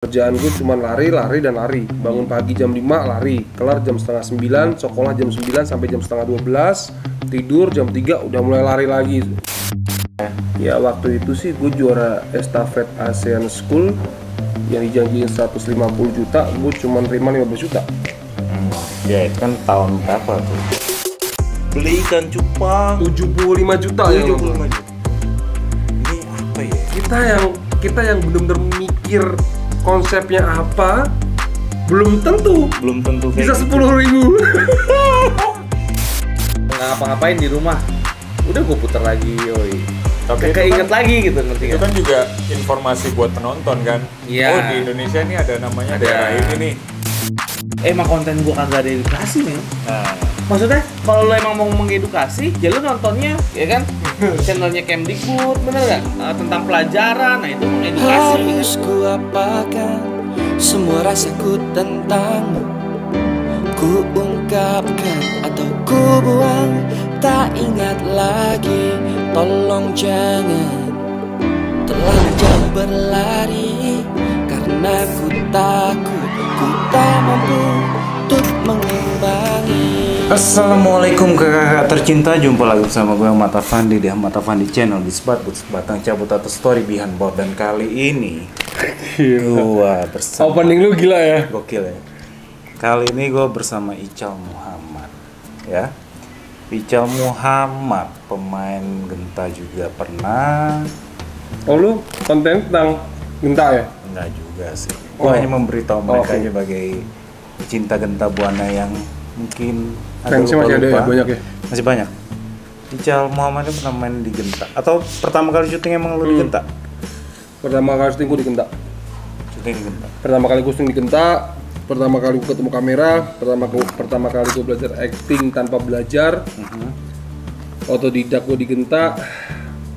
Kerjaan gue cuma lari dan lari. Bangun pagi jam 5 lari, kelar jam setengah 9, sekolah jam 9 sampai jam setengah 12, tidur jam 3 udah mulai lari lagi. Ya waktu itu sih gue juara estafet ASEAN School yang dijanjiin 150 juta, gue cuma terima 15 juta. Ya itu kan tahun berapa tuh? Beli ikan cupang 75 juta ya. 75 juta. Ini apa ya? Kita yang benar-benar mikir konsepnya apa, belum tentu bisa 10.000. Ngapa-ngapain di rumah, udah gue putar lagi, yoi. Tapi Keinget lagi gitu, ngerti itu kan? kan juga informasi buat penonton kan. Iya. Oh di Indonesia ini ada namanya daerah ini nih. Emang konten gue kagak ada edukasi nih. Nah, Maksudnya kalau lo emang mau mengedukasi, ya lo nontonnya, ya kan? Channelnya Kemdikbud, bener nggak? Tentang pelajaran, nah itu mengedukasi. Harus ku apakan semua rasaku tentangmu, ku ungkapkan atau ku buang, tak ingat lagi. Tolong jangan terlalu jauh berlari, karena ku takut ku tak mampu untuk mengimbangi. Assalamualaikum kakak tercinta, jumpa lagi bersama gue Ahmad Afandi di Ahmad Afandi Channel di Batang Cabut atau Story Behind Board. Dan kali ini gue bersama Opening lu gila ya. gokil ya. Kali ini gue bersama Ical Muhammad ya. Ical Muhammad pemain Genta juga pernah. Oh lu konten tentang Genta ya? Enggak juga sih. Oh. Gue hanya memberitahu mereka Oke. sebagai pecinta Genta Buana yang mungkin Fansnya masih ada ya, banyak ya? Masih banyak. Ical Muhammad itu pernah main di Genta atau pertama kali syuting emang lu di Genta? Pertama kali syuting gue di Genta. Syuting di Genta. Pertama kali gue syuting di Genta, pertama kali gue ketemu kamera, pertama kali gue belajar acting tanpa belajar. Otodidak gue di Genta.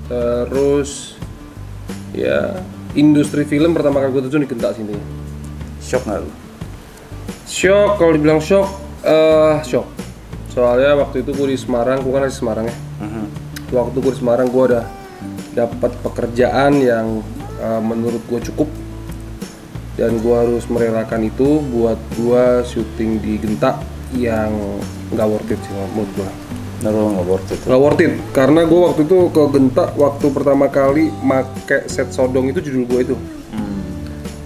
Terus ya industri film pertama kali gue terjun di Genta sini. Shock nggak lu? Shock, kalau dibilang shock, shock. Soalnya waktu itu gue di Semarang, gue kan di Semarang ya. Waktu gue di Semarang gue udah dapat pekerjaan yang menurut gue cukup, dan gue harus merelakan itu buat gue syuting di Genta yang nggak worth it sih menurut gue. Nggak worth it. Nggak worth it, karena gue waktu itu ke Genta waktu pertama kali make set sodong itu judul gue itu.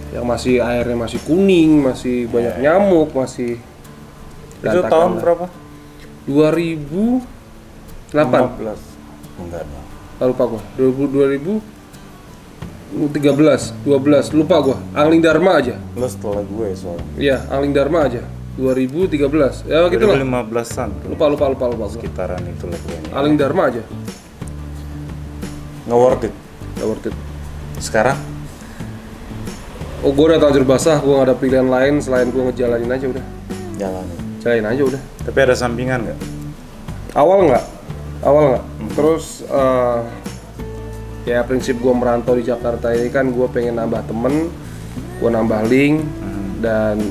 Yang masih airnya masih kuning, masih banyak nyamuk, masih Itu berantakan tahun lah. berapa? 2008. 15. Enggak dong. Lupa gua. 2013, 12, lupa gua. Angling Dharma aja. Lu setelah gue soalnya. Iya, Angling Dharma aja. 2013. Ya gitu lah. 2015-an tuh. Lupa gua. Sekitaran itu lah gue. Angling Dharma aja. Nggak worth it. Gak worth it. Sekarang Oh, gua udah terlanjur basah, gua gak ada pilihan lain selain gua ngejalanin aja udah. jalanin. Jalanin aja udah. Tapi ada sampingan nggak? Awal nggak. Terus ya prinsip gue merantau di Jakarta ini kan gue pengen nambah temen, gue nambah link, dan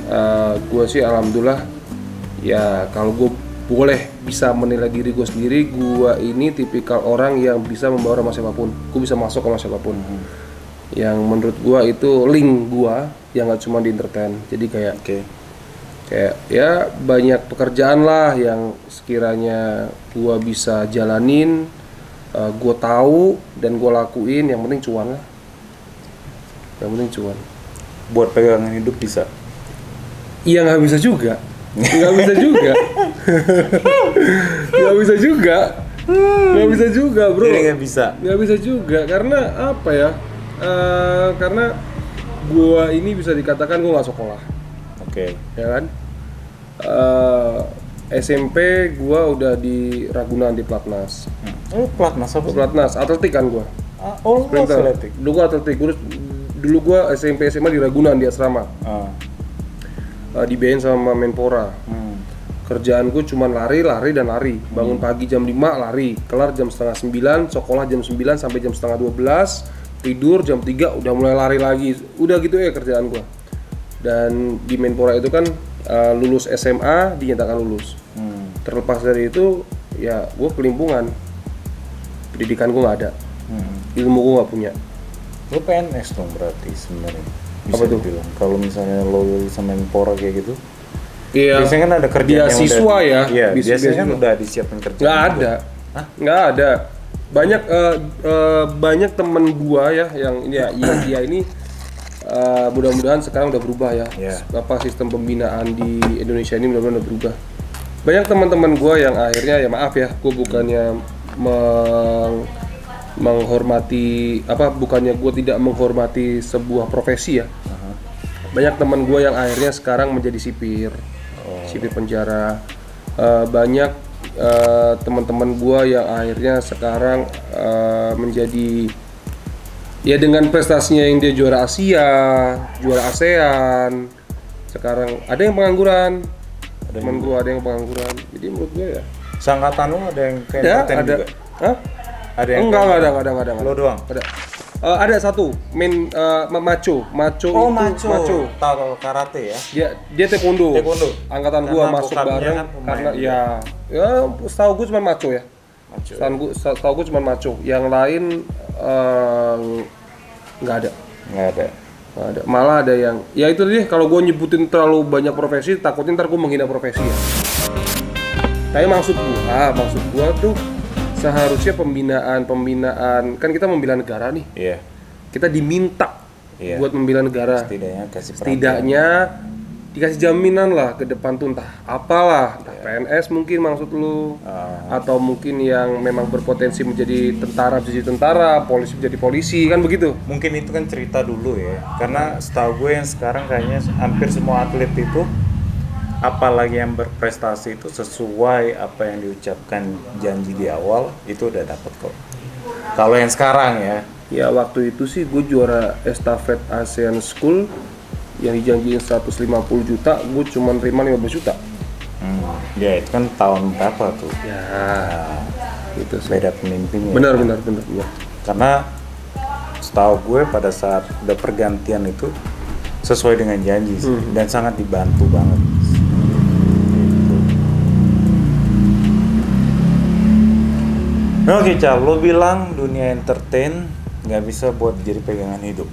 gue sih alhamdulillah ya kalau gue boleh bisa menilai diri gue sendiri, gue ini tipikal orang yang bisa membawa sama siapapun, gue bisa masuk sama siapapun. Yang menurut gue itu link gue yang nggak cuma di entertain, jadi kayak Oke. kayak ya banyak pekerjaan lah yang sekiranya gua bisa jalanin, gua tahu dan gua lakuin, yang penting cuan lah. Yang penting cuan. Buat pegangan hidup bisa. Iya nggak bisa juga. Nggak bisa juga. Nggak bisa juga bro. Jadi nggak bisa. Nggak bisa juga karena apa ya? Karena gua ini bisa dikatakan gua nggak sekolah. Oke. Ya kan, SMP gua udah di Ragunan di Platnas. Oh, pelatnas apa sih? Platnas atletik kan gua. Oh, Sprinter. atletik. Dulu gua atletik. Dulu gua SMP SMA di Ragunan di asrama. Ah. Dibiayain sama Menpora. Kerjaan gua cuma lari dan lari. Bangun pagi jam 5 lari, kelar jam setengah 9, sekolah jam 9 sampai jam setengah 12, tidur jam 3 udah mulai lari lagi. Udah gitu ya kerjaan gua. Dan di Menpora itu kan lulus SMA dinyatakan lulus. Terlepas dari itu ya gue kelimpungan, pendidikan gue nggak ada, ilmu gue nggak punya. Lu PNS dong berarti sebenarnya. bisa Apa tuh? dibilang. Kalau misalnya lo lulusan Menpora kayak gitu, Iya. biasanya kan ada kerjaan yang Beasiswa udah, ya. Iya, biasanya kan Beasiswa. udah disiapin kerjaan. Nggak juga. ada. Hah? Nggak ada. Banyak temen gua ya yang ya ini mudah-mudahan sekarang udah berubah ya. Iya. Apa sistem pembinaan di Indonesia ini mudah-mudahan udah berubah. Banyak teman-teman gua yang akhirnya ya maaf ya, gua bukannya menghormati bukannya gua tidak menghormati sebuah profesi ya. Banyak teman gua yang akhirnya sekarang menjadi sipir penjara. Banyak teman-teman gua yang akhirnya sekarang menjadi ya dengan prestasinya yang dia juara Asia, juara ASEAN. Sekarang ada yang pengangguran. Teman gua ada yang pengangguran. Jadi menurut gua ya Seangkatan lo ada yang kayak ada entertain juga? Hah? Ada yang Enggak kayak- ada. Lo doang? Ada. Ada satu macho Oh, itu macho. Tahu karate ya? dia taekwondo. Taekwondo. Angkatan Karena gua masuk bokapnya bareng kan pemain karena juga. ya setahu gua cuma macho ya. Macho. Setahu gua cuma macho. Yang lain nggak ada. Nggak ada. Nggak ada. Malah ada yang ya itu deh, kalau gua nyebutin terlalu banyak profesi takutnya ntar gua menghina profesi ya. Tapi maksud gua tuh seharusnya pembinaan kan kita membela negara nih. Iya. Kita diminta Iya. buat membela negara. Setidaknya kasih perhatian. Setidaknya dikasih jaminan lah ke depan tuh entah apalah, entah PNS mungkin maksud lu, atau mungkin yang memang berpotensi menjadi tentara bisa jadi tentara, polisi menjadi polisi, kan begitu. Mungkin itu kan cerita dulu ya, karena setahu gue yang sekarang kayaknya hampir semua atlet itu, apalagi yang berprestasi itu sesuai apa yang diucapkan janji di awal itu udah dapet kok. Kalau yang sekarang ya, Ya waktu itu sih gue juara estafet ASEAN School yang dijanjiin 150 juta, gue cuma terima 15 juta. ya itu kan tahun berapa tuh? Ya, gitu sih. Beda pemimpinnya. Benar. Ya. Karena setahu gue pada saat udah pergantian itu sesuai dengan janji sih, dan sangat dibantu banget. Oke, Cal, lo bilang dunia entertain nggak bisa buat jadi pegangan hidup.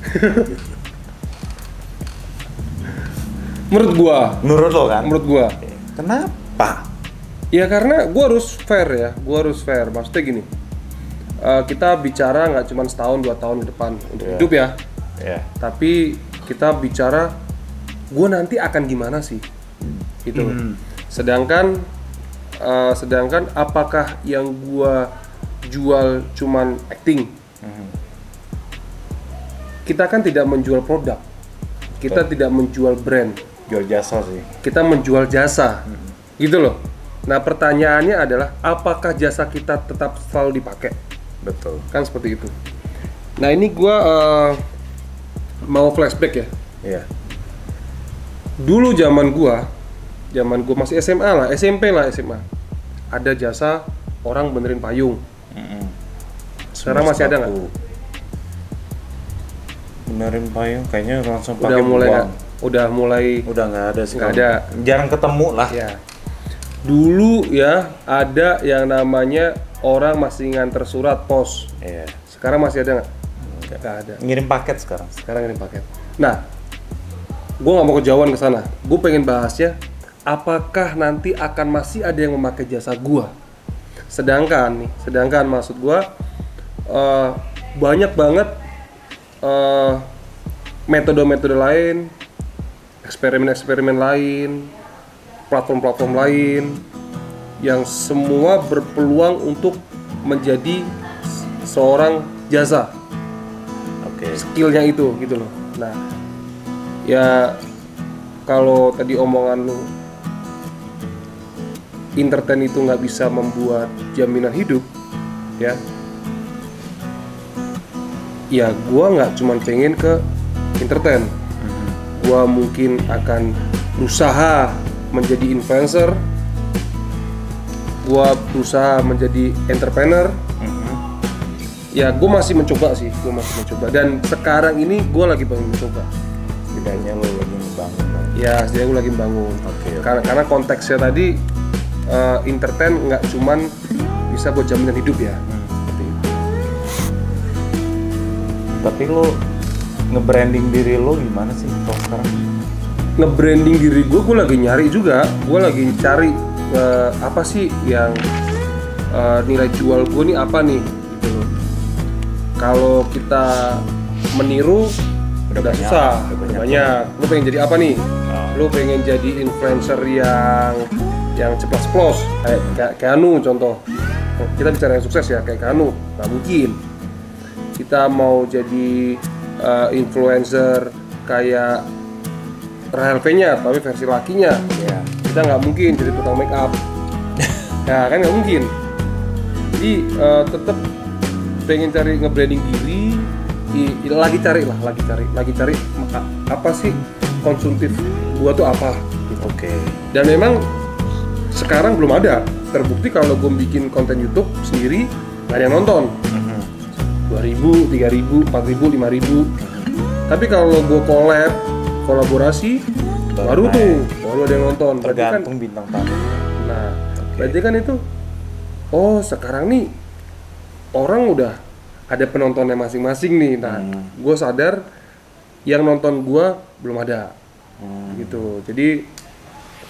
Menurut Menurut lo kan? gua. Kenapa? Ya karena gue harus fair ya, maksudnya gini, kita bicara nggak cuma setahun 2 tahun ke depan untuk hidup ya, Ya. tapi kita bicara gue nanti akan gimana sih, gitu. Sedangkan apakah yang gue jual cuman acting? Kita kan tidak menjual produk, kita tidak menjual brand, Jual jasa sih. kita menjual jasa, gitu loh. Nah pertanyaannya adalah apakah jasa kita tetap selalu dipakai? Betul. Kan seperti itu. Nah ini gua mau flashback ya. Iya. Dulu zaman gua masih SMA lah, SMP lah, SMA. Ada jasa orang benerin payung. Sekarang masih ada nggak? Benerin payung kayaknya langsung pakai Udah mulai uang. nggak? Udah mulai. Udah nggak ada sih. Nggak ada. Jarang ketemu lah. Ya. Dulu ya ada yang namanya orang masih nganter surat pos. Iya. Sekarang masih ada nggak? Nggak ada. Ngirim paket sekarang. Sekarang ini paket. Nah, gue nggak mau kejauhan ke sana. Gue pengen bahasnya, apakah nanti akan masih ada yang memakai jasa gue? Sedangkan maksud gue banyak banget metode-metode lain, eksperimen-eksperimen lain, platform-platform lain yang semua berpeluang untuk menjadi seorang jasa. Oke. Skillnya itu gitu loh. Nah, ya kalau tadi omongan lu entertain itu nggak bisa membuat jaminan hidup, ya gua nggak cuman pengen ke entertain, gua mungkin akan berusaha menjadi influencer, gua berusaha menjadi entrepreneur. Ya, gue masih mencoba sih, dan sekarang ini gue lagi pengen mencoba. Setidaknya lo lagi ngebangun lah. Ya, setidaknya gue lagi bangun. Oke. Karena konteksnya tadi entertain nggak cuman bisa buat jaminan hidup ya. Seperti itu. Tapi lo nge-branding diri lo gimana sih kalau sekarang? Nge-branding diri gue lagi nyari juga. Gue lagi cari apa sih yang nilai jual gue nih apa nih gitu loh. Kalau kita meniru udah susah, udah banyak. Lu pengen jadi apa nih? Lu pengen jadi influencer yang ceplos-ceplos kayak Anu contoh. Kita bicara yang sukses ya, kayak Anu, nggak mungkin. Kita mau jadi influencer kayak Rahel V-nya, tapi versi lakinya. Iya. Kita nggak mungkin jadi tukang make up. Ya kan nggak mungkin. Jadi tetap pengen cari nge-branding diri, lagi cari apa sih konsumtif gua tuh apa gitu. Oke. Dan memang sekarang belum ada terbukti kalau gue bikin konten YouTube sendiri nggak ada yang nonton. 2.000, 3.000, 4.000, 5.000. Tapi kalau gue kolaborasi baru ada yang nonton. Tergantung bintang tamu. Nah, berarti kan itu sekarang nih orang udah ada penontonnya masing-masing nih. Nah, gue sadar yang nonton gue belum ada gitu. Jadi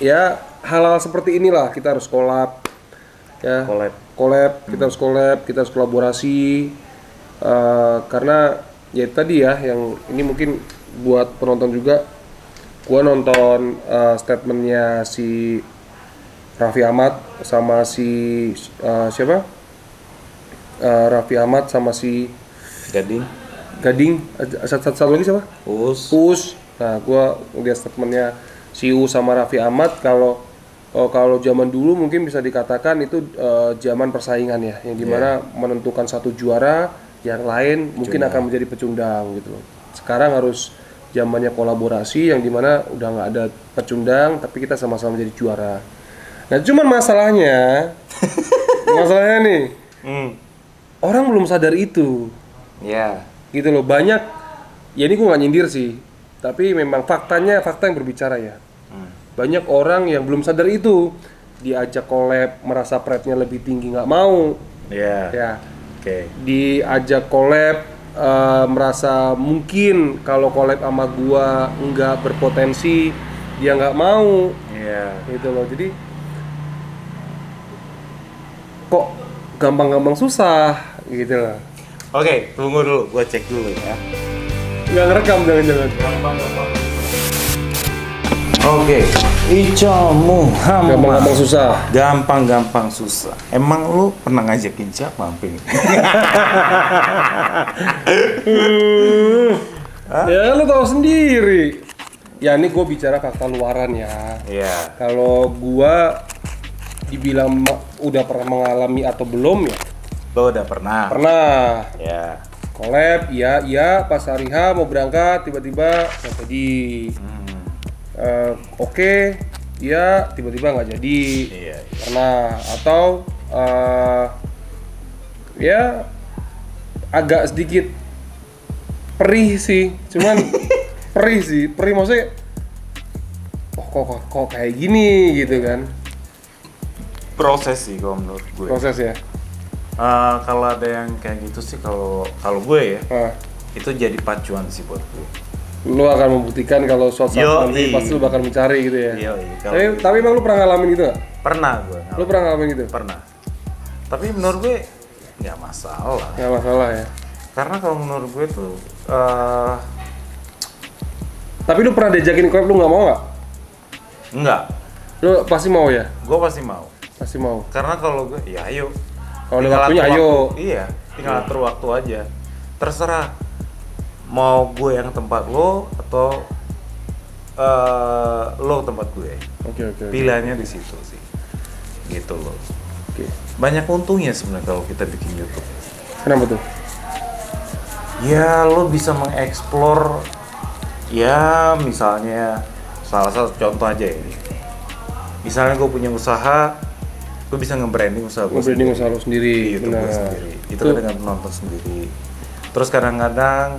ya hal-hal seperti inilah kita harus collab ya. Kita harus kolaborasi karena ya tadi ya yang ini mungkin buat penonton juga. Gue nonton statementnya si Raffi Ahmad sama si siapa? Raffi Ahmad sama si Gading. Satu lagi siapa? Uus. Nah, gue lihat statementnya si Uus sama Raffi Ahmad kalau zaman dulu mungkin bisa dikatakan itu zaman persaingan ya, yang dimana menentukan satu juara, yang lain mungkin akan menjadi pecundang gitu. Sekarang harus zamannya kolaborasi yang dimana udah nggak ada pecundang tapi kita sama-sama jadi juara. Nah cuman masalahnya nih orang belum sadar itu. Gitu loh, banyak ya ini gue nggak nyindir sih, tapi memang fakta yang berbicara ya. Banyak orang yang belum sadar itu, diajak collab merasa pride-nya lebih tinggi nggak mau. Diajak collab merasa mungkin kalau collab sama gua nggak berpotensi, dia nggak mau. Gitu loh, jadi kok gampang-gampang susah gitu loh. Oke, tunggu dulu, gua cek dulu ya. Nggak ngerekam jangan-jangan. Oke, Ica Muhammad. Gampang-gampang susah. Gampang-gampang susah. Emang lu pernah ngajakin siapa mampir? Ya lu tahu sendiri. Ya ini gue bicara fakta luaran ya. Kalau gua dibilang udah pernah mengalami atau belum ya? Lo udah pernah. Collab, iya pas hari H mau berangkat tiba-tiba nggak jadi. Oke, iya tiba-tiba nggak jadi. Pernah atau ya agak sedikit perih sih, cuman perih maksudnya kok kayak gini gitu kan. Proses sih kalau menurut gue. Proses ya. Kalau ada yang kayak gitu sih, kalau gue ya itu jadi pacuan sih buat gue. Lu akan membuktikan kalau suatu saat nanti pasti lu bakal mencari gitu ya. Tapi emang lu pernah ngalamin gitu gak? Pernah gue. Lu pernah ngalamin gitu? Pernah. Tapi menurut gue nggak masalah. Nggak masalah ya. Karena kalau menurut gue tuh tapi lu pernah diajakin collab, lu nggak mau nggak? Enggak. Lu pasti mau ya? Gue pasti mau. Pasti mau. Karena kalau gue ya ayo. Kalau ada waktunya ayo. Iya, tinggal atur waktu aja. Terserah. Mau gue yang tempat lo atau lo tempat gue. Oke. Pilihannya di situ sih. Gitu loh. Banyak untungnya sebenarnya kalau kita bikin YouTube. Kenapa tuh? Ya lo bisa mengeksplor, ya misalnya salah satu contoh aja ini. Misalnya gue punya usaha, gue bisa nge-branding usaha gue sendiri. Usaha lo sendiri. YouTube gue sendiri. Itu kan dengan penonton sendiri. Terus kadang-kadang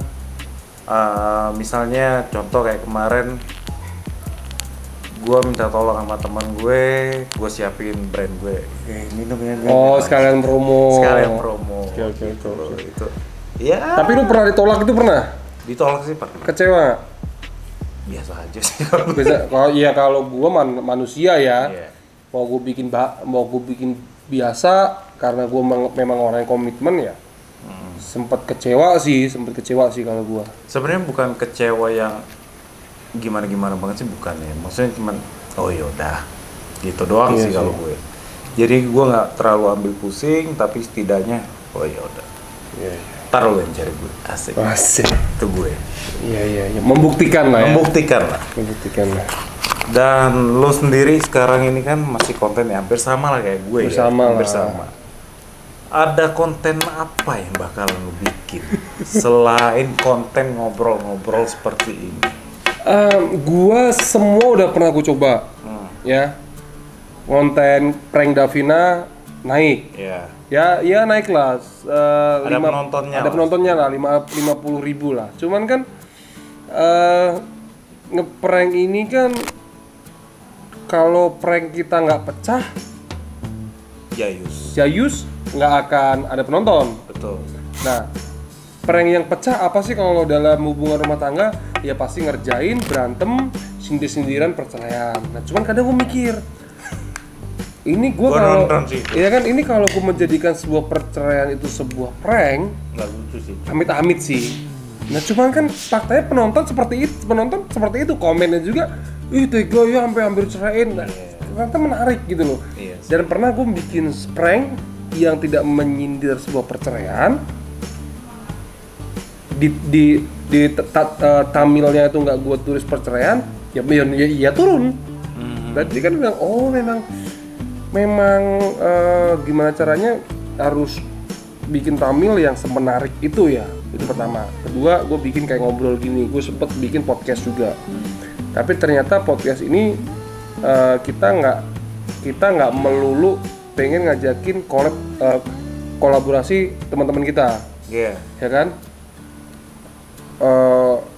misalnya contoh kayak kemarin gue minta tolong sama teman gue siapin brand gue. Minum. Sekalian promo. Oke. Itu. Ya. Tapi lu pernah ditolak itu pernah? Ditolak sih pernah. Kecewa nggak? Biasa aja sih. Kalau gua manusia ya. Iya. Mau gue bikin biasa karena gue memang orang yang komitmen ya. Sempat kecewa sih kalau gue. Sebenarnya bukan kecewa yang gimana banget sih, bukan ya. Maksudnya cuman oh yaudah gitu doang Iya sih kalau gue. Jadi gue nggak terlalu ambil pusing, tapi setidaknya oh yaudah. Iya. Taruh yang cari gue. Asik. Itu gue. Iya. Membuktikan lah. Membuktikan lah. Dan lo sendiri sekarang ini kan masih konten ya, hampir sama lah kayak gue hampir sama. Ada konten apa yang bakal lo bikin selain konten ngobrol-ngobrol seperti ini? Gua semua udah pernah gue coba, ya. Konten prank Davina naik, ya naik lah. Ada penontonnya lah, 50.000 lah. Cuman kan ngeprank ini kan kalau prank kita nggak pecah, Jayus nggak akan ada penonton. Betul. Nah, prank yang pecah apa sih kalau dalam hubungan rumah tangga? Ya pasti ngerjain, berantem, sindir-sindiran, perceraian. Nah, cuman kadang gue mikir, ini gue kalau, ya kan ini kalau gue menjadikan sebuah perceraian itu sebuah prank, nggak lucu sih. Amit-amit sih. Nah, cuman kan faktanya penonton seperti itu, komennya juga, ih tega ya sampai hampir ceraiin. Nah, ternyata menarik gitu loh. Dan pernah gue bikin prank yang tidak menyindir sebuah perceraian, di thumbnailnya itu nggak gue tulis perceraian, ya turun. Berarti kan bilang, oh memang gimana caranya harus bikin thumbnail yang semenarik itu ya. Itu pertama. Kedua, gue bikin kayak ngobrol gini. Gue sempet bikin podcast juga. Tapi ternyata podcast ini kita nggak melulu pengen ngajakin kolaborasi teman-teman kita. Iya. Ya kan?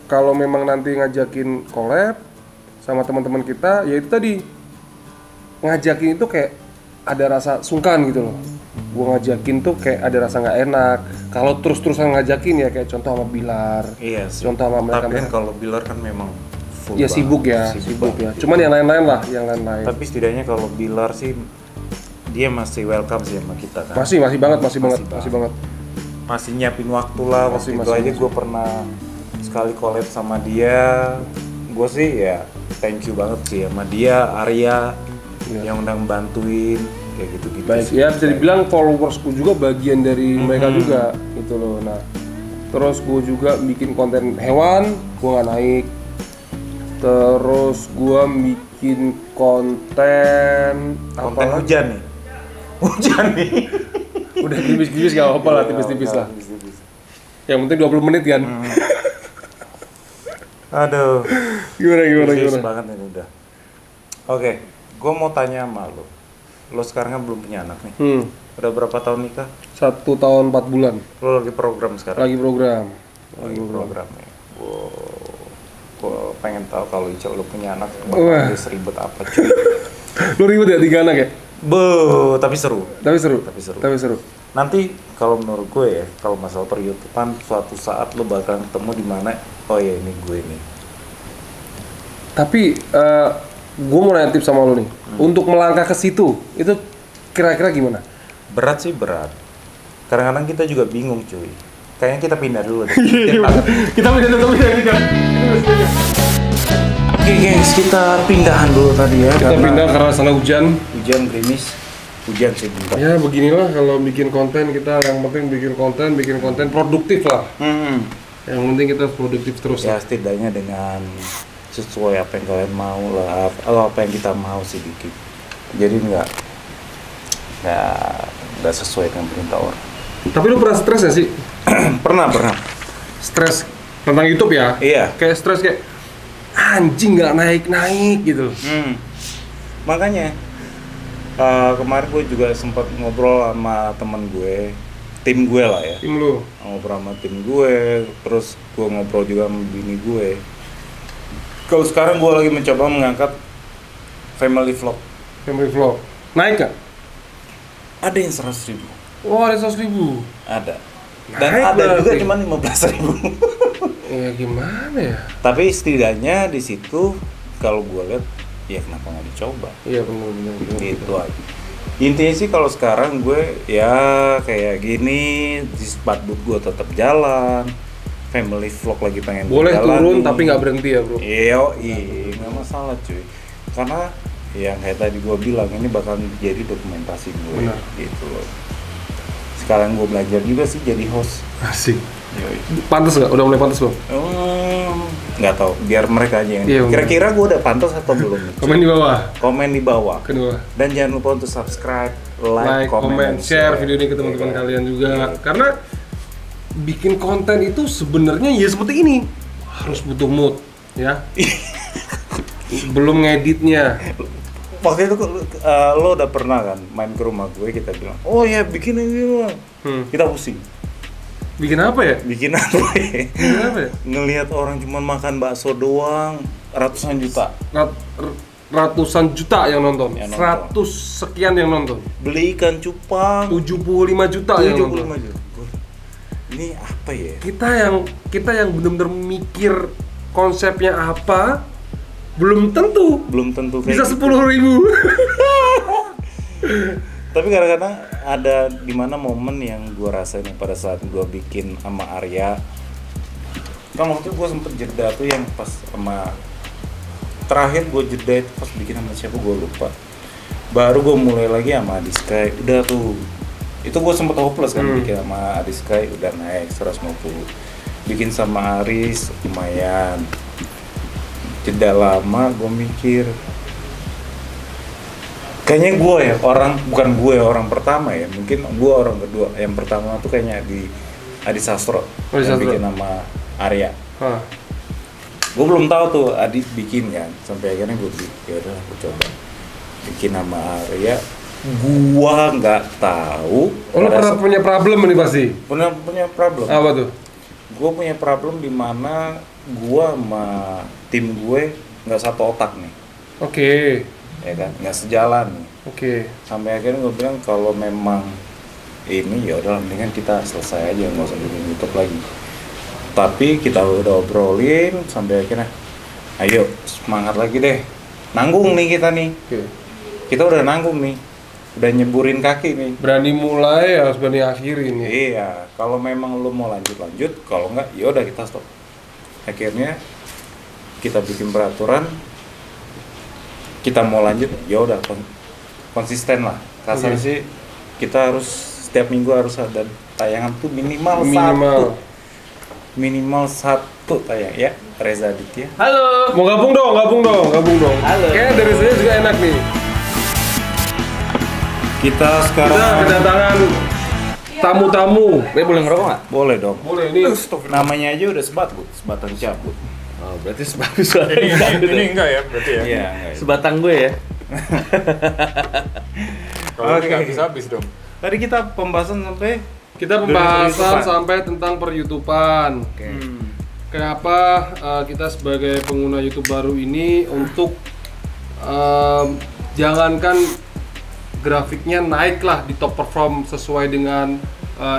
Kalau memang nanti ngajakin collab sama teman-teman kita, ya itu tadi ngajakin itu kayak ada rasa sungkan gitu loh. Gue ngajakin tuh kayak ada rasa nggak enak. Kalau terus-terusan ngajakin ya kayak contoh sama Bilar. Iya. Contoh sama mereka. Tapi kan kalau Bilar kan memang full ya sibuk ya. Cuman yang lain-lain lah, yang lain-lain. Tapi setidaknya kalau Bilar sih dia masih welcome sih sama kita kan. Masih banget. Masih nyiapin waktu lah. Waktu itu aja gue pernah sekali collab sama dia. Gue sih ya thank you banget sih sama dia, Arya yang udah bantuin kayak gitu-gitu. Baik, ya bisa dibilang followersku juga bagian dari mereka juga gitu loh. Nah, terus gue juga bikin konten hewan, gue nggak naik. Terus gue bikin konten hujan nih. Udah tipis-tipis gak apa-apa lah, tipis-tipis lah. Yang penting 20 menit kan. Aduh. Gimana? Banget ini udah. Oke, gue mau tanya sama lo. Lo sekarang kan belum punya anak nih. Udah berapa tahun nikah? 1 tahun 4 bulan. Lo lagi program sekarang? Lagi program ya. Gue pengen tahu kalau Ica lo punya anak bakal seribet apa cuy. Lo ribet ya 3 anak ya? Tapi seru. Nanti kalau menurut gue ya, kalau masalah per-YouTubean suatu saat lo bakal ketemu di mana, oh ya ini gue nih. Tapi gue mau nanya tips sama lo nih. Untuk melangkah ke situ, itu kira-kira gimana? Berat sih berat. Kadang-kadang kita juga bingung cuy. Kayaknya kita pindah dulu deh. Kita pindah. Oke guys, kita pindahan dulu tadi ya. Kita pindah karena sana hujan gerimis. Hujan sih bentar. Ya beginilah kalau bikin konten, kita yang penting bikin konten produktif lah. Yang penting kita produktif terus ya, lah. Setidaknya dengan sesuai apa yang kalian mau lah, apa yang kita mau sih bikin. Jadi nggak sesuai dengan perintah orang. Tapi lu pernah stres ya sih? Pernah. Stres tentang YouTube ya? Iya. Kayak stres kayak anjing nggak naik gitu. Makanya kemarin gue juga sempat ngobrol sama temen gue, tim gue lah ya. Tim lu? Ngobrol sama tim gue, terus gue ngobrol juga sama bini gue. Kalau sekarang gue lagi mencoba mengangkat family vlog. Naik gak? Ada yang 100.000. Oh, ada 100.000. Ada. Naik Dan ada berarti. juga cuma 15.000. Ya gimana ya? Tapi setidaknya di situ kalau gue lihat ya kenapa nggak dicoba? Iya benar. Gitu aja. Intinya sih kalau sekarang gue ya kayak gini di Spatboot gue tetap jalan, family vlog lagi pengen Boleh jalan turun nih. tapi nggak berhenti ya bro. Iya, nggak masalah cuy. Karena yang kayak tadi gue bilang ini bakal jadi dokumentasi gue, Benar. gitu loh. Sekarang gue belajar juga sih jadi host. Asik. Yoi. Pantes nggak? Udah mulai pantes bro? Nggak tahu, biar mereka aja yang. Iya, bener. Kira-kira gue udah pantas atau belum? Komen di bawah. Komen di bawah. Kedua. Dan jangan lupa untuk subscribe, Like, comment, dan share video ini ke teman-teman Iya kan? kalian juga. Iya. Karena bikin konten itu sebenarnya ya seperti ini. Harus butuh mood, ya. Belum ngeditnya. Waktu itu lo udah pernah kan main ke rumah gue, kita bilang, oh ya bikin ini Bang." Kita pusing. Bikin apa ya? Bikin apa ya? Bikin apa ya? Ngelihat orang cuma makan bakso doang, ratusan juta. Ratusan juta yang nonton. Yang nonton. 100 sekian yang nonton. Beli ikan cupang 75 juta yang nonton. 75 juta. Ini apa ya? Kita yang benar-benar mikir konsepnya apa, belum tentu Belum tentu kayak bisa gitu. 10.000. Tapi kadang-kadang ada di mana momen yang gue rasain pada saat gue bikin sama Arya. Kan waktu itu gue sempet jeda tuh yang pas sama terakhir gue jeda itu pas bikin sama siapa gue lupa. Baru gue mulai lagi sama Adiskai, udah tuh. Itu gue sempet hopeless kan bikin sama Adiskai udah naik 150. Bikin sama Aris lumayan. Jeda lama gue mikir kayaknya gue ya orang pertama ya, mungkin gue orang kedua. Yang pertama tuh kayaknya Adi Sastro yang bikin nama Arya. Gue belum tahu tuh Adi bikin kan, sampai akhirnya gue coba bikin nama Arya. Gua nggak tahu. Lo pernah punya problem nih pasti? Punya problem. Apa tuh? Gue punya problem di mana gue sama tim gue nggak satu otak nih. Oke. Ya kan, nggak sejalan nih. Oke. Sampai akhirnya gue bilang kalau memang ini ya udah mendingan kita selesai aja, nggak usah bikin YouTube lagi. Tapi kita udah obrolin sampai akhirnya ayo semangat lagi deh, nanggung nih kita nih. Oke. Kita udah nanggung nih, udah nyeburin kaki nih. Berani mulai harus berani akhiri nih. Iya, kalau memang lu mau lanjut, kalau enggak ya udah kita stop. Akhirnya kita bikin peraturan, kita mau lanjut ya udah konsisten lah. Kasar sih kita harus setiap minggu harus ada tayangan tuh minimal satu tayang ya. Reza Aditya. Halo. Mau gabung dong. Halo. Kayaknya dari saya juga enak nih. Kita sekarang Kita kedatangan tamu-tamu. Boleh ngerokok nggak? boleh dong. Boleh ini. Namanya aja udah sebatang cabut. Oh, berarti sebagus suara Ini enggak ya berarti ya? Iya, enggak ya. sebatang gue ya. Kalau ini Oke. nggak habis-habis dong. Tadi kita pembahasan sampai Kita pembahasan sampai tentang per-YouTubean. Kenapa kita sebagai pengguna YouTube baru ini untuk jangankan grafiknya naik lah di top perform sesuai dengan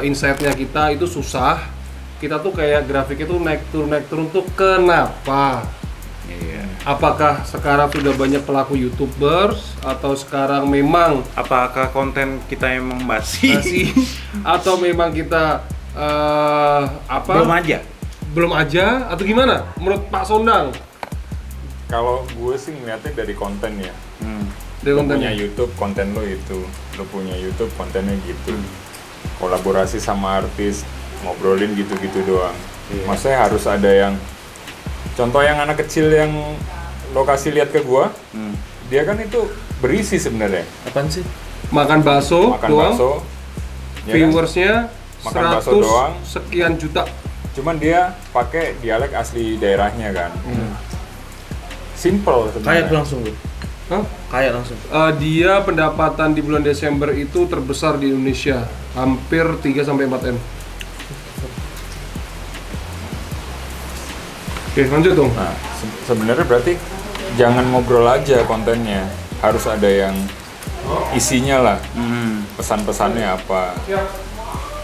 insight-nya kita itu susah. Kita tuh kayak grafiknya tuh naik turun tuh kenapa? iya. Apakah sekarang sudah banyak pelaku YouTubers atau sekarang memang Apakah konten kita emang basi? masih atau memang kita belum aja atau gimana menurut Pak Sondang Kalau gue sih ngeliatnya dari konten ya. dari Lo punya kontennya? YouTube, konten lo itu. Lo punya YouTube, kontennya gitu. Kolaborasi sama artis, ngobrolin gitu-gitu doang. Maksudnya harus ada yang contoh yang anak kecil yang lo kasih lihat ke gua, dia kan itu berisi sebenarnya. Apaan sih? Makan bakso Makan doang, bakso, ya kan? viewersnya Makan bakso 100 doang. sekian juta. Cuman dia pakai dialek asli daerahnya kan. Simple Kayak sebenarnya. langsung gue. Hah? Kayak langsung. Dia pendapatan di bulan Desember itu terbesar di Indonesia, hampir 3-4 M. Oke, lanjut dong. Nah, sebenarnya berarti jangan ngobrol aja kontennya, harus ada yang isinya lah. Pesan-pesannya apa?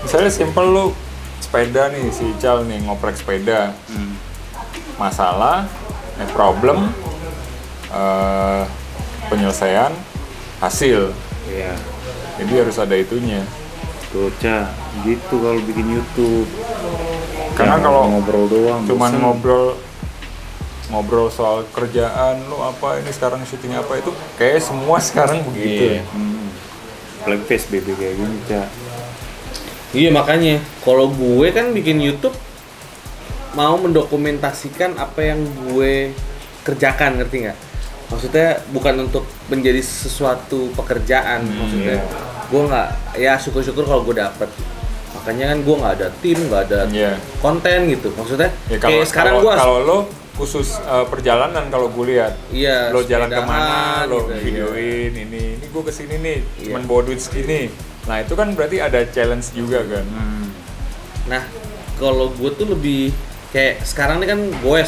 Misalnya simple lu sepeda nih, si Ical nih ngoprek sepeda. masalah, problem, penyelesaian, hasil. Iya. Jadi harus ada itunya. Tuh, Ca, gitu kalau bikin YouTube. Karena Jangan kalau ngobrol doang, cuman bosen. ngobrol soal kerjaan, lu apa ini sekarang syuting apa, itu kayak semua sekarang begitu. Iya. Apalagi PSBB kayak gini, Ca. Iya makanya, kalau gue kan bikin YouTube mau mendokumentasikan apa yang gue kerjakan, ngerti nggak? Maksudnya bukan untuk menjadi sesuatu pekerjaan, maksudnya gue nggak, ya syukur-syukur kalau gue dapet. Makanya kan gue nggak ada tim, nggak ada Iya. konten gitu, maksudnya. Ya, kayak sekarang gue, kalau lo khusus perjalanan, kalau gue lihat iya, lo jalan sepedahan kemana, lo gitu, videoin ini gue kesini nih, Iya. cuman bawa duit segini. Nah itu kan berarti ada challenge juga kan. Nah, kalau gue tuh lebih kayak sekarang nih kan gue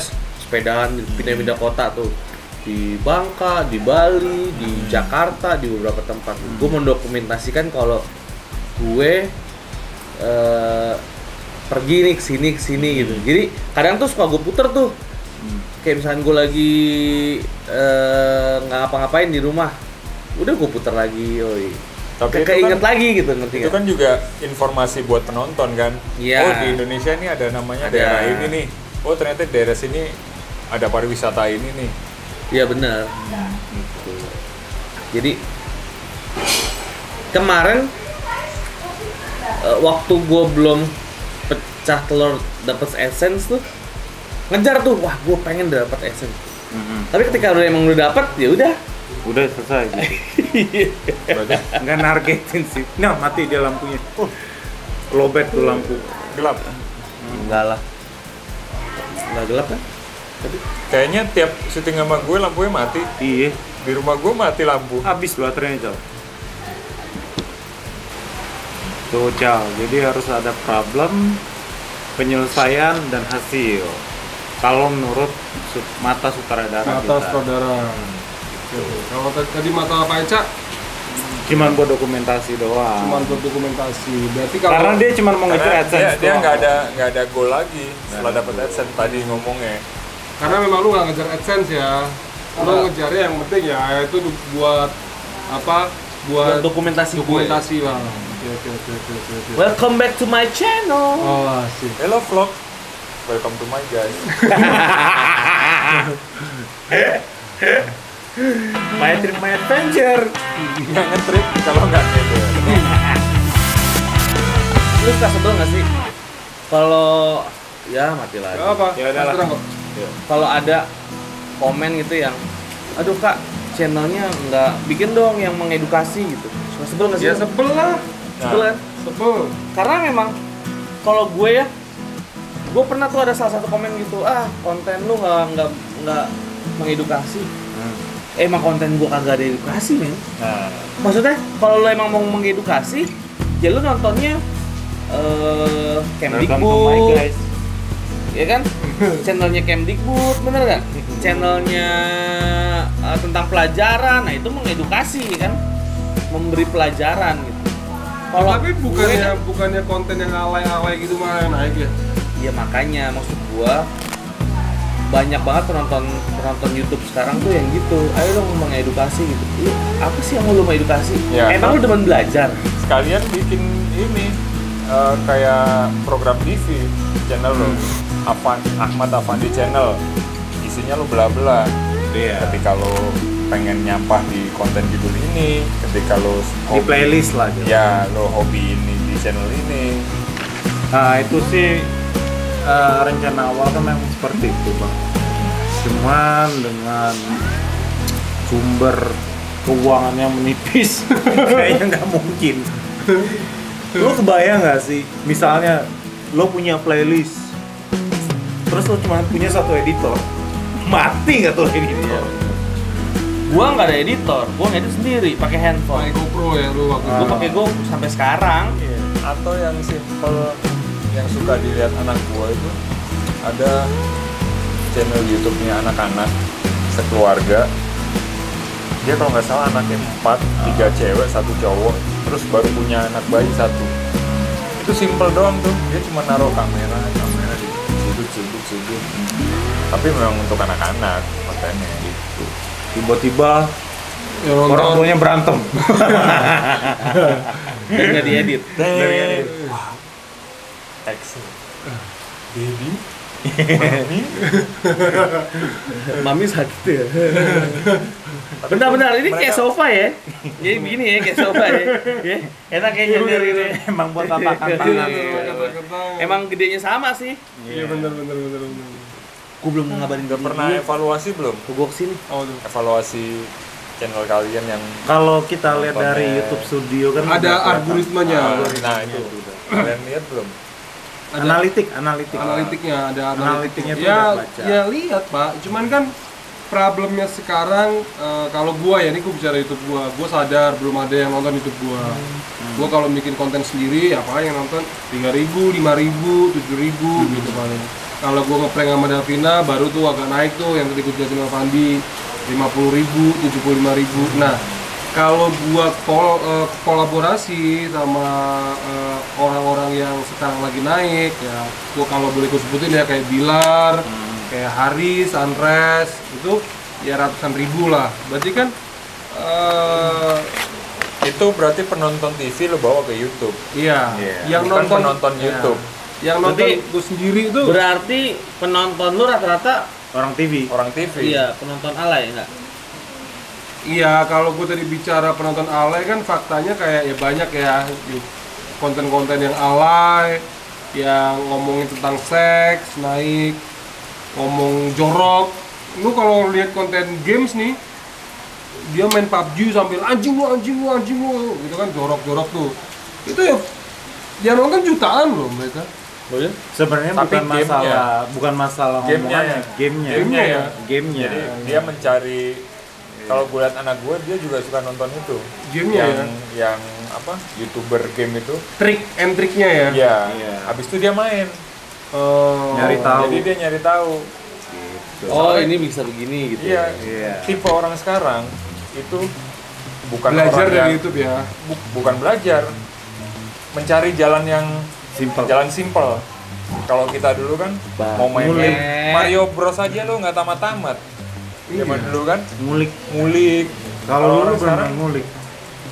sepedahan pindah-pindah kota tuh di Bangka, di Bali, di Jakarta, di beberapa tempat. Gue mendokumentasikan kalau gue pergi nih ke sini gitu. Jadi kadang tuh suka gue puter tuh. Kayak misalnya gue lagi nggak ngapa-ngapain di rumah, udah gue puter lagi, oi. Tapi itu Keinget kan- lagi gitu, ngerti Itu nggak? kan juga informasi buat penonton kan. Iya. Oh di Indonesia ini ada namanya Ada. daerah ini nih. Oh ternyata daerah sini ada pariwisata ini nih. Iya benar. Gitu. Jadi kemarin waktu gue belum pecah telur dapet AdSense tuh ngejar tuh, wah gue pengen dapet AdSense. Tapi ketika emang udah dapet, ya udah. Udah selesai gitu. Berarti Nggak nargetin sih. Nah, mati dia lampunya. Oh, lobet tuh lampu. gelap. Enggak lah. Enggak gelap kan? Kayaknya tiap syuting sama gue lampunya mati. Iya, Di rumah gue mati lampu. habis baterainya, Cal. Tuh, Cal. Jadi harus ada problem, penyelesaian, dan hasil. Kalau menurut mata sutradara Mata kita. saudara. Kalau tadi mata apa Eca? Cuman buat dokumentasi doang. Cuman untuk dokumentasi. Berarti kalau Karena dia cuma mau ngejar Karena AdSense dia doang. nggak ada goal lagi setelah dapat AdSense tadi ngomongnya. karena memang lu nggak ngejar AdSense ya. Lu ngejarnya yang penting ya itu buat apa? Buat Dokumentasi gue. dokumentasi lah. Oke. Welcome back to my channel. Oh, asik. Hello vlog, welcome to my guys. My trip, my adventure. Nggak nge-trip kalau nggak gitu. Lu suka sebel nggak sih? Kalau ya mati lagi. Gak apa? Ya udahlah. Terserah kok. Kalau ada komen gitu yang, aduh kak, channelnya nggak bikin dong yang mengedukasi gitu. Suka sebel nggak sih? Ya sebel lah. Sebel kan? Sebel. Karena memang kalau gue ya, gue pernah tuh ada salah satu komen gitu, konten lu nggak mengedukasi. Emang konten gue kagak ada edukasi men. Nah, Maksudnya kalau lu emang mau mengedukasi, ya lu nontonnya welcome to my Kemdikbud, guys. ya kan? Channelnya Kemdikbud, bener nggak? Channelnya tentang pelajaran, nah itu mengedukasi kan, memberi pelajaran gitu. Kalau Tapi bukannya konten yang alay-alay gitu mah yang naik ya. ya makanya maksud gua banyak banget penonton YouTube sekarang tuh yang gitu, ayo dong mengedukasi gitu. Ih, apa sih yang lu mau edukasi? Ya, Emang lu demen belajar? Sekalian bikin ini kayak program TV channel lo, Ahmad Afandi channel. Isinya lo bla-bla. Iya. Ketika lo pengen nyampah di konten judul ini, ketika lo Di playlist lah gitu. ya lo hobi ini di channel ini. Nah, itu sih rencana awal kan memang seperti itu, Bang. Cuman dengan sumber keuangan yang menipis kayaknya nggak mungkin. Lo kebayang nggak sih, misalnya lo punya playlist terus lo cuma punya satu editor, mati nggak tuh editor? Gua nggak ada editor, gua ngedit sendiri pakai handphone. Pakai GoPro ya lu waktu Gua pakai Go sampai sekarang. Atau yang simple yang suka dilihat anak gua itu ada channel YouTube-nya anak-anak sekeluarga. Dia kalau nggak salah anaknya 4, 3 cewek, 1 cowok, terus baru punya anak bayi 1. Itu simple doang tuh, dia cuma naruh kamera di sudut. Tapi memang untuk anak-anak kontennya gitu. Tiba-tiba Yang nonton orang tuanya berantem. Nggak diedit. X. Mami sakit ya. Benar-benar ini kayak sofa ya. Jadi begini ya kayak sofa ya. Ya, enak kayaknya dari ini. Emang buat tatakan tangan. Emang gedenya sama sih. Iya bener. Gue belum ngabarin Udah pernah evaluasi belum? gue kesini. Oh, tuh. Evaluasi channel kalian yang Kalau kita lihat Nontonnya. dari YouTube Studio kan Ada udah kelihatan. algoritmanya. nah itu kalian lihat belum? analitik. Analitiknya ada Analitiknya tuh ya, udah baca. ya lihat Pak, cuman kan problemnya sekarang kalau gua ya, ini gua bicara YouTube gua sadar belum ada yang nonton YouTube gua kalau bikin konten sendiri ya paling yang nonton 3.000, 5.000, 7.000 gitu paling. Kalau gua ngeprank sama Davina baru tuh agak naik tuh yang tadi gua jelasin sama Fandi 50.000, 75.000. Nah, kalau gua kolaborasi sama orang-orang yang sekarang lagi naik ya, gua kalau boleh gua sebutin ya kayak Bilar, kayak Haris, Andres, itu ya ratusan ribu lah. Berarti kan Itu berarti penonton TV lo bawa ke YouTube. iya, Iya, yang bukan nonton penonton iya. YouTube. Yang nonton Berarti- gua sendiri itu Berarti penonton lu rata-rata Orang TV. Orang TV. iya penonton alay enggak? iya, kalau gua tadi bicara penonton alay kan faktanya kayak ya banyak ya konten-konten yang alay, yang ngomongin tentang seks, naik, ngomong jorok. Lu kalau lihat konten games nih, dia main PUBG sambil anjing lu, gitu kan, jorok-jorok tuh. Itu ya dia nonton jutaan loh mereka. Boleh? Sebenarnya Tapi bukan masalah Gamenya ngomongannya, gamenya. Gamenya ya. Gamenya. Jadi dia mencari, kalau gue liat anak gue dia juga suka nonton itu. Gamenya yang apa? YouTuber game itu. Trik and triknya ya. Iya. Iya. Habis itu dia main. Nyari tahu. Jadi dia nyari tahu. Oh ini bisa begini gitu. Iya. Iya. Tipe orang sekarang itu bukan Belajar orang dari yang- YouTube ya. bukan belajar, mencari jalan yang Simple. jalan simpel. Kalau kita dulu kan mau main Ngulik. game Mario Bros aja lo nggak tamat-tamat. Zaman Iya. dulu kan Ngulik. ngulik. Kalau dulu orang sekarang benar ngulik.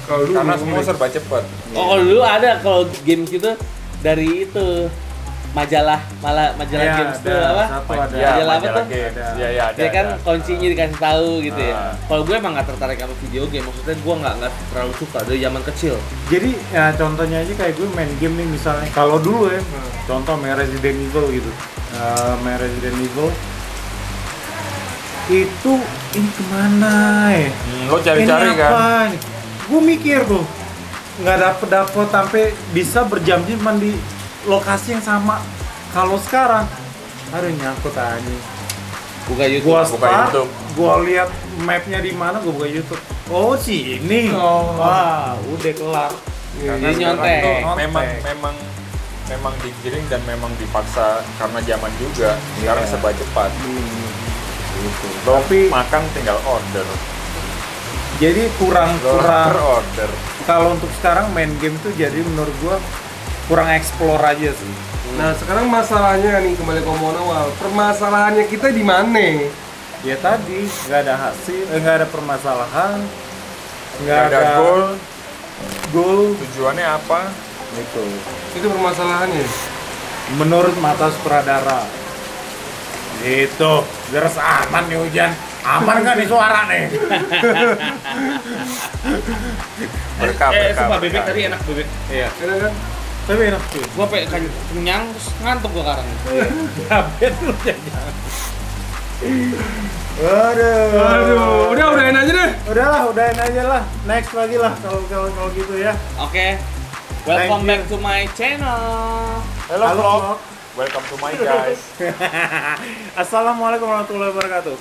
Kalau dulu karena belum semua mulai. serba cepat. Oh kalau dulu ada kalau games gitu dari itu majalah games tuh apa? Satu ada. Ya, Majalah apa majalah tuh? games. Iya, iya ada. Dia kan ada. kuncinya dikasih tahu gitu ya. Ah. Kalau gue emang nggak tertarik sama video game, maksudnya gue nggak terlalu suka dari zaman kecil. Jadi ya contohnya aja kayak gue main game nih misalnya. Kalau dulu ya, contoh main Resident Evil gitu. Main Resident Evil itu ini kemana ya? Lo cari-cari Ini kan. apa nih? Gue mikir tuh nggak dapet sampai bisa berjam-jam cuman di lokasi yang sama. Kalau sekarang, aduh nyangkut aja. Buka YouTube. Gua Buka start, YouTube. gua lihat mapnya di mana, gua buka YouTube. Oh sini. Oh. Wah, udah kelar. Karena Jadi sekarang nyontek. tuh Nyontek. memang digiring dan memang dipaksa karena zaman juga. Sekarang serba cepat. Gitu. Lo Tapi makan tinggal order. jadi kurang Lo order. kalau untuk sekarang main game tuh jadi menurut gua kurang explore aja sih. Nah, sekarang masalahnya nih kembali ke omongan awal. Permasalahannya kita di mana? Ya tadi nggak ada hasil, nggak ada permasalahan, nggak Nggak ada goal Tujuannya apa? gitu. Itu permasalahannya. Menurut mata sutradara. Itu, beres aman nih hujan. Aman kan nih suara nih? Berkah, Sumpah berkah. bebek tadi enak bebek. Iya. Enak kan? Tapi enak tuh. Gue kenyang terus ngantuk gue sekarang. Diabetes lu jangan. Aduh. Aduh, udahin aja deh. Udahlah, udahin aja lah. Next lagi lah kalau gitu ya. Oke. Welcome Thank back to my channel. Hello, Halo, vlog. vlog. Welcome to my guys. Assalamualaikum warahmatullahi wabarakatuh.